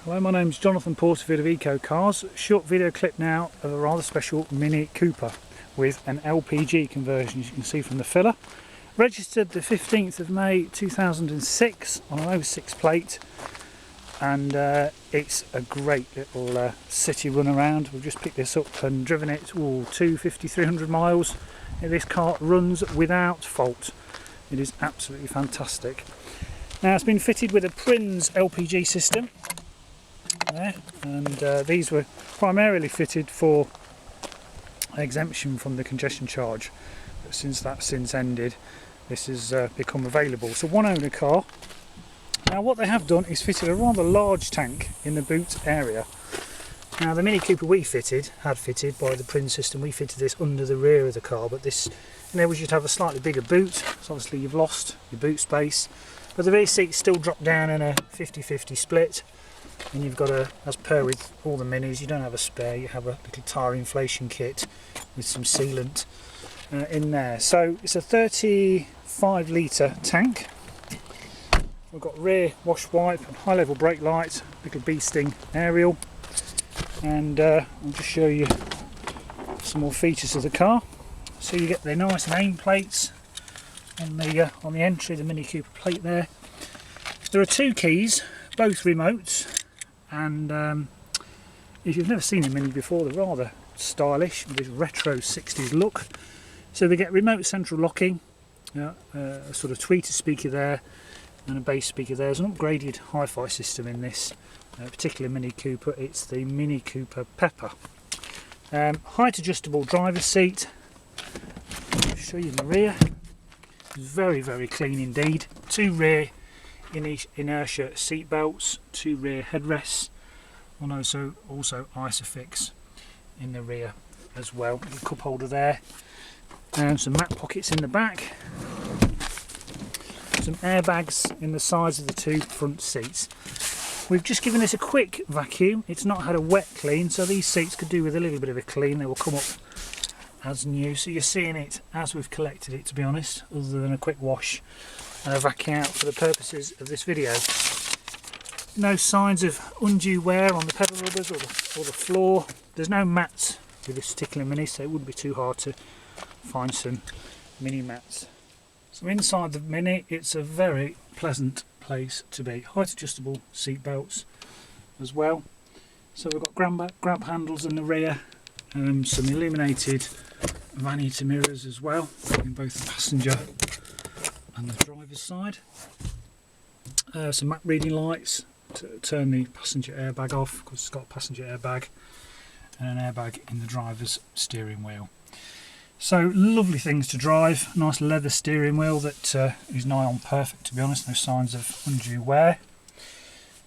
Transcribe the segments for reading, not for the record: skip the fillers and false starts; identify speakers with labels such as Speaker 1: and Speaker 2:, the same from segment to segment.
Speaker 1: Hello, my name's Jonathan Porterfield of Eco Cars. Short video clip now of a rather special Mini Cooper with an LPG conversion, as you can see from the filler. Registered the 15th of May 2006 on an 06 plate, and it's a great little city run around. We've just picked this up and driven it 250, 300 miles. This car runs without fault. It is absolutely fantastic. Now, it's been fitted with a Prins LPG system there, and these were primarily fitted for exemption from the congestion charge, but since that's since ended, this has become available. It's a one owner car. Now, what they have done is fitted a rather large tank in the boot area. Now, the Mini Cooper we had fitted by the Prins system, we fitted this under the rear of the car, but this enables you to have a slightly bigger boot, so obviously you've lost your boot space, but the rear seats still drop down in a 50-50 split. And you've got as per with all the Minis, you don't have a spare, you have a little tyre inflation kit with some sealant in there. So it's a 35 litre tank. We've got rear wash wipe and high level brake lights, little bee sting aerial, and I'll just show you some more features of the car. So you get the nice nameplates on the entry, the Mini Cooper plate there. There are two keys, both remotes. And if you've never seen a Mini before, they're rather stylish with this retro 60s look. So they get remote central locking, a sort of tweeter speaker there, and a bass speaker there. There's an upgraded hi-fi system in this particular Mini Cooper. It's the Mini Cooper Pepper. Height adjustable driver's seat. I'll show you in the rear. It's very, very clean indeed. Two rear inertia seat belts, two rear headrests, and also Isofix in the rear as well. A cup holder there, and some mat pockets in the back, some airbags in the sides of the two front seats. We've just given this a quick vacuum. It's not had a wet clean, so these seats could do with a little bit of a clean. They will come up as new, so you're seeing it as we've collected it, to be honest, other than a quick wash and a vac out for the purposes of this video. No signs of undue wear on the pedal rubbers or the floor. There's no mats with this particular Mini, so it wouldn't be too hard to find some Mini mats. So inside the Mini, it's a very pleasant place to be. Height adjustable seat belts as well. So we've got grab handles in the rear, some illuminated vanity mirrors as well in both the passenger and the driver's side. Some map reading lights to turn the passenger airbag off, because it's got a passenger airbag, and an airbag in the driver's steering wheel. So lovely things to drive. Nice leather steering wheel that is nigh on perfect, to be honest. No signs of undue wear.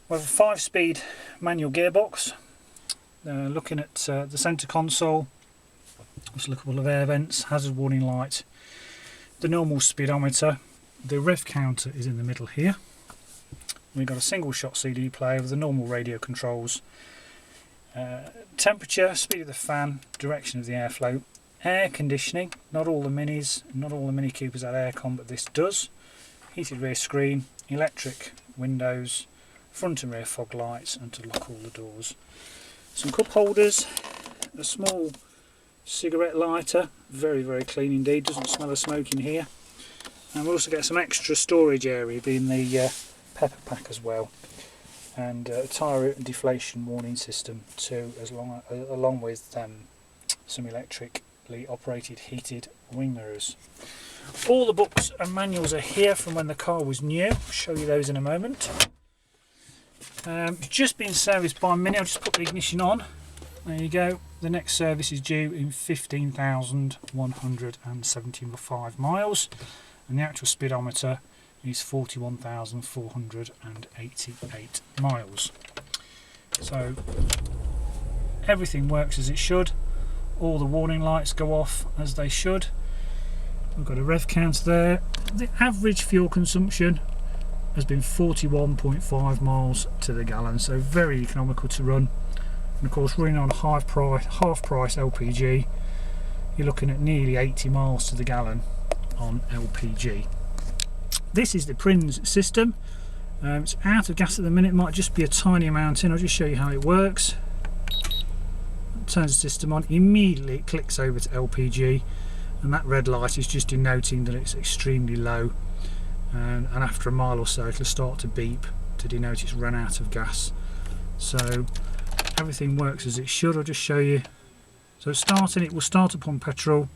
Speaker 1: We have a 5-speed manual gearbox. Looking at the centre console, there's a couple of air vents, hazard warning light, the normal speedometer. The rev counter is in the middle here. We've got a single shot CD player with the normal radio controls. Temperature, speed of the fan, direction of the airflow. Air conditioning, not all the Minis, not all the Mini Coopers have aircon, but this does. Heated rear screen, electric windows, front and rear fog lights, and to lock all the doors. Some cup holders, a small cigarette lighter, very, very clean indeed, doesn't smell of smoke in here. And we'll also get some extra storage area, being the pepper pack as well, and a tyre deflation warning system too, along with some electrically operated heated wing mirrors. All the books and manuals are here from when the car was new. I'll show you those in a moment. It's just been serviced by Mini. I'll just put the ignition on. There you go. The next service is due in 15,175 miles. And the actual speedometer is 41,488 miles. So everything works as it should. All the warning lights go off as they should. We've got a rev counter there. The average fuel consumption has been 41.5 miles to the gallon, so very economical to run. And of course, running on a half price LPG, you're looking at nearly 80 miles to the gallon on LPG. This is the Prins system. It's out of gas at the minute, might just be a tiny amount in. I'll just show you how it works. Turns the system on, immediately it clicks over to LPG, and that red light is just denoting that it's extremely low, and after a mile or so it'll start to beep to denote it's run out of gas. So everything works as it should. I'll just show you. So starting, it will start upon petrol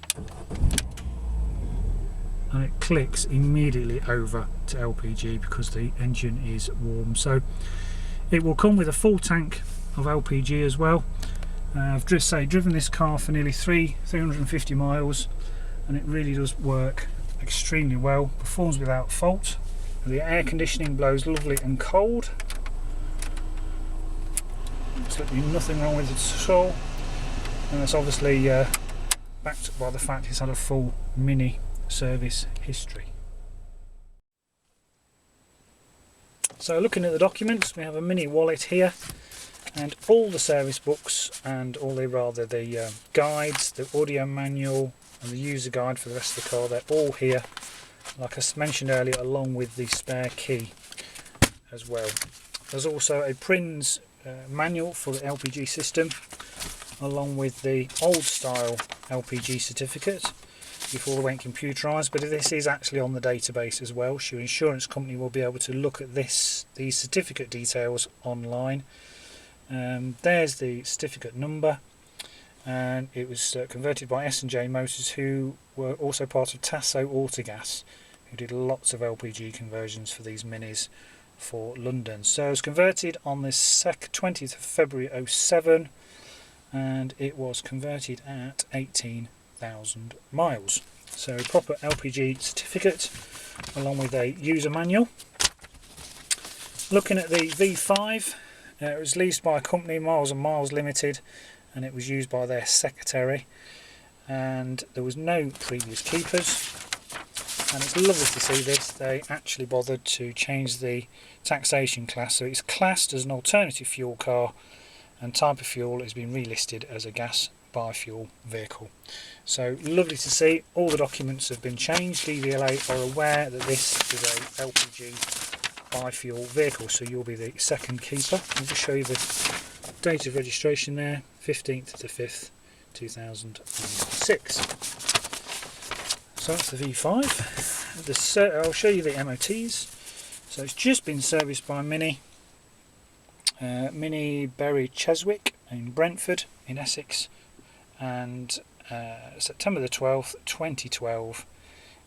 Speaker 1: and it clicks immediately over to LPG because the engine is warm. So it will come with a full tank of LPG as well. I've just driven this car for nearly 350 miles, and it really does work extremely well, performs without fault. The air conditioning blows lovely and cold. Absolutely nothing wrong with it at all, and it's obviously backed by the fact it's had a full Mini service history. So looking at the documents, we have a Mini wallet here, and all the service books and all the guides, the audio manual and the user guide for the rest of the car, they're all here, like I mentioned earlier, along with the spare key as well. There's also a Prins manual for the LPG system, along with the old style LPG certificate before they went computerised, but this is actually on the database as well, so your insurance company will be able to look at these certificate details online. There's the certificate number, and it was converted by S&J Motors, who were also part of Tasso Autogas, who did lots of LPG conversions for these Minis for London. So it was converted on the 20th of February 07, and it was converted at 18,000 miles. So a proper LPG certificate along with a user manual. Looking at the V5, it was leased by a company, Miles and Miles Limited, and it was used by their secretary, and there was no previous keepers. And it's lovely to see this. They actually bothered to change the taxation class, so it's classed as an alternative fuel car, and type of fuel has been relisted as a gas biofuel vehicle. So lovely to see. All the documents have been changed. DVLA are aware that this is a LPG biofuel vehicle, so you'll be the second keeper. I'll just show you the date of registration there, 15th to 5th 2006. So that's the V5. I'll show you the MOTs. So it's just been serviced by Mini Bury Cheswick in Brentford in Essex, and September the 12th 2012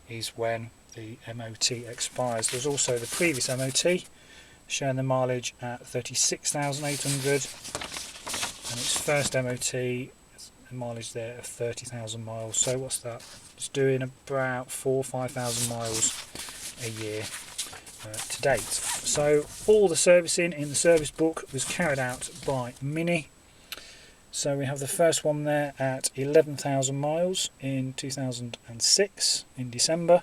Speaker 1: is when the MOT expires. There's also the previous MOT showing the mileage at 36,800, and its first MOT, the mileage there of 30,000 miles. So what's that? It's doing about 4,000 or 5,000 miles a year to date. So all the servicing in the service book was carried out by Mini. So we have the first one there at 11,000 miles in 2006 in December.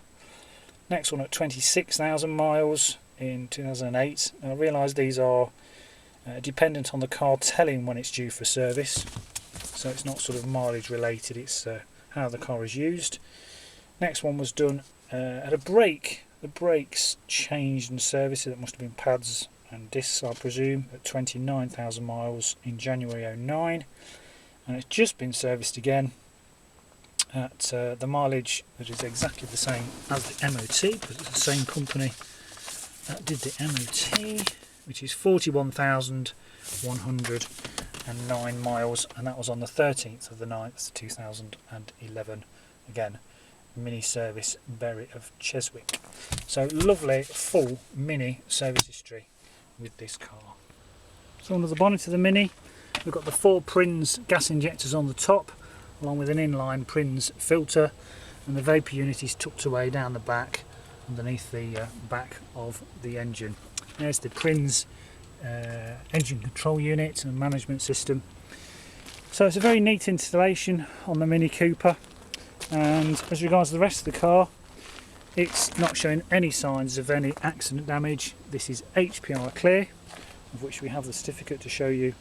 Speaker 1: Next one at 26,000 miles in 2008. And I realise these are dependent on the car telling when it's due for service, so it's not sort of mileage related, it's how the car is used. Next one was done at a brake. The brakes changed and serviced, it must have been pads and discs I presume, at 29,000 miles in January 09, and it's just been serviced again at the mileage that is exactly the same as the MOT, because it's the same company that did the MOT, which is 41,109 miles, and that was on the 13th of the 9th 2011. Again, Mini service Bury of Cheswick. So lovely full Mini service history with this car. So under the bonnet of the Mini, we've got the 4 Prins gas injectors on the top, along with an inline Prins filter, and the vapour unit is tucked away down the back underneath the back of the engine. There's the Prins engine control unit and management system. So it's a very neat installation on the Mini Cooper, and as regards the rest of the car, it's not showing any signs of any accident damage. This is HPR clear, of which we have the certificate to show you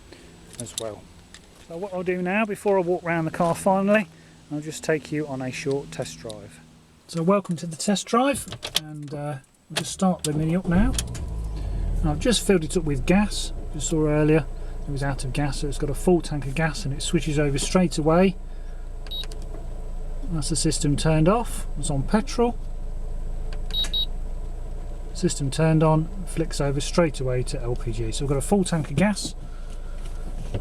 Speaker 1: as well. So what I'll do now, before I walk around the car finally, I'll just take you on a short test drive. So welcome to the test drive, and we'll just start the Mini up now. And I've just filled it up with gas. You saw earlier it was out of gas, so it's got a full tank of gas and it switches over straight away. That's the system turned off. It's on petrol. System turned on, flicks over straight away to LPG. So we've got a full tank of gas,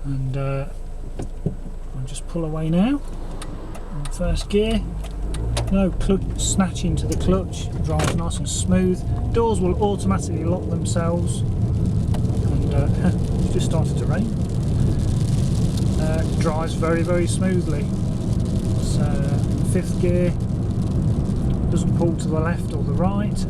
Speaker 1: and I'll just pull away now. In first gear, no clutch snatch into the clutch, drives nice and smooth. Doors will automatically lock themselves, and it's just started to rain. Drives very smoothly. So fifth gear, doesn't pull to the left or the right.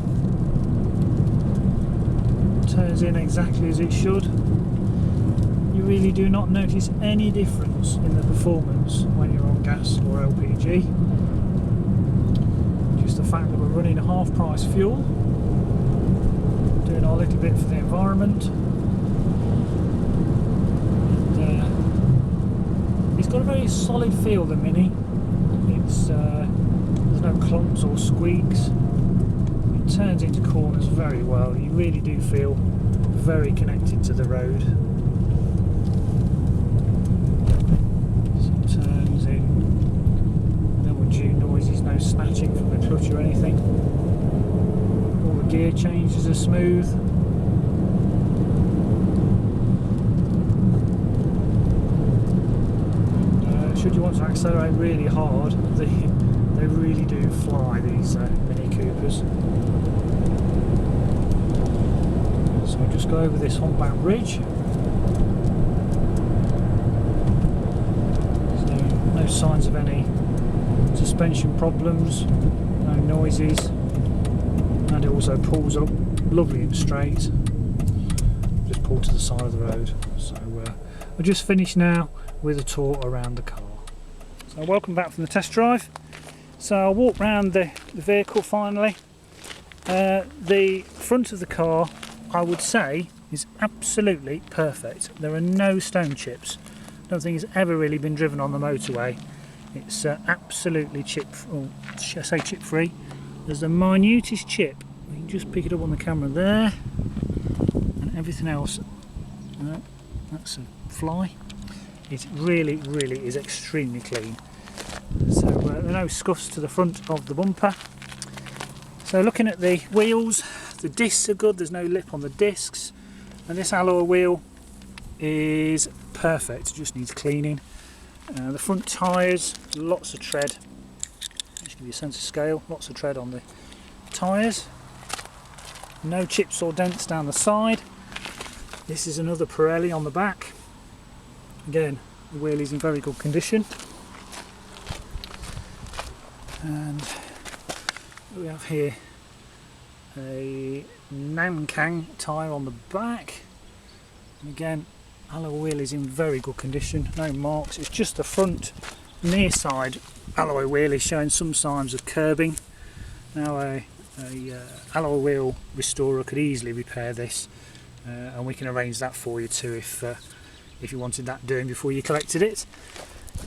Speaker 1: Turns in exactly as it should. You really do not notice any difference in the performance when you're on gas or LPG. Just the fact that we're running half price fuel, doing our little bit for the environment. And, it's got a very solid feel, the Mini. It's there's no clumps or squeaks. It turns into corners very well. You really do feel very connected to the road. Some turns in, no undue noises, no snatching from the clutch or anything. All the gear changes are smooth. Should you want to accelerate really hard, they really do fly, these Mini Coopers. So I'll just go over this humpback ridge. So no signs of any suspension problems, no noises, and it also pulls up lovely and straight. Just pull to the side of the road. So I'll just finish now with a tour around the car. So welcome back from the test drive. So I'll walk round the vehicle finally. The front of the car, I would say, is absolutely perfect. There are no stone chips. I don't think it's ever really been driven on the motorway. It's absolutely chip free. There's the minutest chip. You can just pick it up on the camera there, and everything else. That's a fly. It really is extremely clean. So there are no scuffs to the front of the bumper. So looking at the wheels, the discs are good, there's no lip on the discs, and this alloy wheel is perfect, it just needs cleaning. The front tyres, lots of tread. Just give you a sense of scale, lots of tread on the tyres. No chips or dents down the side. This is another Pirelli on the back. Again, the wheel is in very good condition. And we have here a Nankang tyre on the back. And again, alloy wheel is in very good condition, no marks. It's just the front near side alloy wheel is showing some signs of curbing. Now a alloy wheel restorer could easily repair this, and we can arrange that for you too if you wanted that doing before you collected it.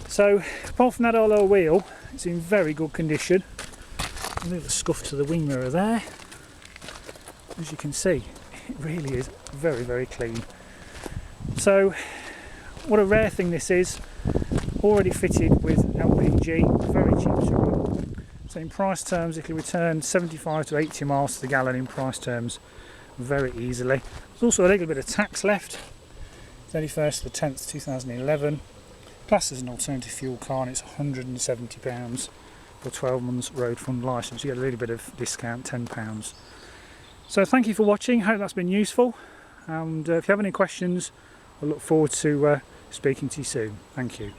Speaker 1: So apart from that alloy wheel, it's in very good condition. A little scuff to the wing mirror there. As you can see, it really is very clean. So what a rare thing this is, already fitted with LPG, very cheap to run. So in price terms, it can return 75 to 80 miles to the gallon in price terms very easily. There's also a little bit of tax left. 31st of the 10th 2011. Classed as an alternative fuel car, and it's £170 for 12 months road fund licence. You get a little bit of discount, £10. So thank you for watching, hope that's been useful, and if you have any questions I look forward to speaking to you soon. Thank you.